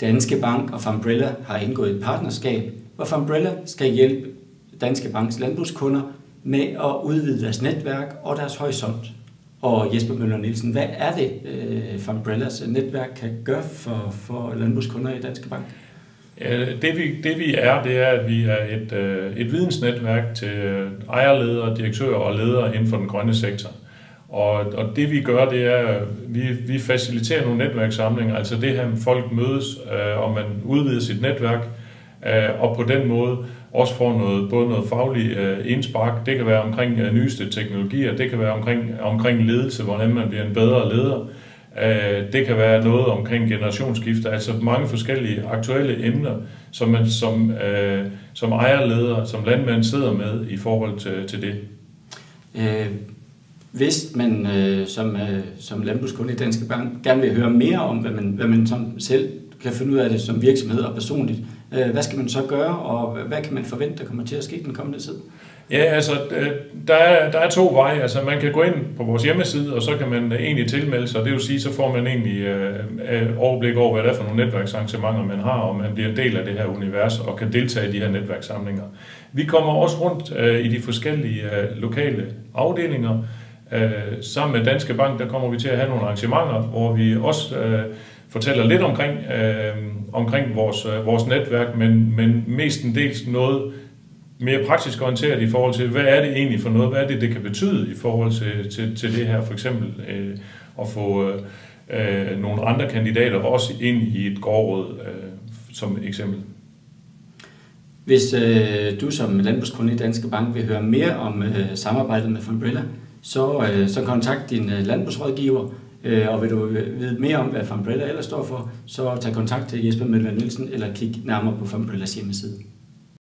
Danske Bank og Fambrella har indgået et partnerskab, hvor Fambrella skal hjælpe Danske Banks landbrugskunder med at udvide deres netværk og deres horisont. Og Jesper Møller Nielsen, hvad er det, Fambrellas netværk kan gøre for landbrugskunder i Danske Bank? Det vi er, det er, at vi er et vidensnetværk til ejerledere, direktører og ledere inden for den grønne sektor. Og det vi gør, det er, at vi faciliterer nogle netværkssamlinger, altså det her, folk mødes, og man udvider sit netværk, og på den måde også får både noget faglig indspark. Det kan være omkring nyeste teknologier, det kan være omkring ledelse, hvordan man bliver en bedre leder. Det kan være noget omkring generationsskifte, altså mange forskellige aktuelle emner, som man som ejerleder, som landmand sidder med i forhold til det. Hvis man som landbrugskunde i Danske Bank gerne vil høre mere om, hvad man selv kan finde ud af det som virksomhed og personligt, hvad skal man så gøre, og hvad kan man forvente, der kommer til at ske den kommende tid? Ja, altså, der er to veje. Altså, man kan gå ind på vores hjemmeside, og så kan man egentlig tilmelde sig. Det vil sige, så får man egentlig overblik over, hvad det er for nogle netværksarrangementer, man har, og man bliver en del af det her univers og kan deltage i de her netværkssamlinger. Vi kommer også rundt i de forskellige lokale afdelinger. Sammen med Danske Bank, der kommer vi til at have nogle arrangementer, hvor vi også fortæller lidt omkring vores netværk, men mestendels noget mere praktisk orienteret i forhold til, hvad er det egentlig for noget, hvad er det kan betyde i forhold til det her, for eksempel at få nogle andre kandidater også ind i et gårdråd som eksempel. Hvis du som landbrugskunde i Danske Bank vil høre mere om samarbejdet med Fambrella, så kontakt din landbrugsrådgiver, og vil du vide mere om, hvad Fambrella ellers står for, så tag kontakt til Jesper Møller Nielsen eller kig nærmere på Fambrellas hjemmeside.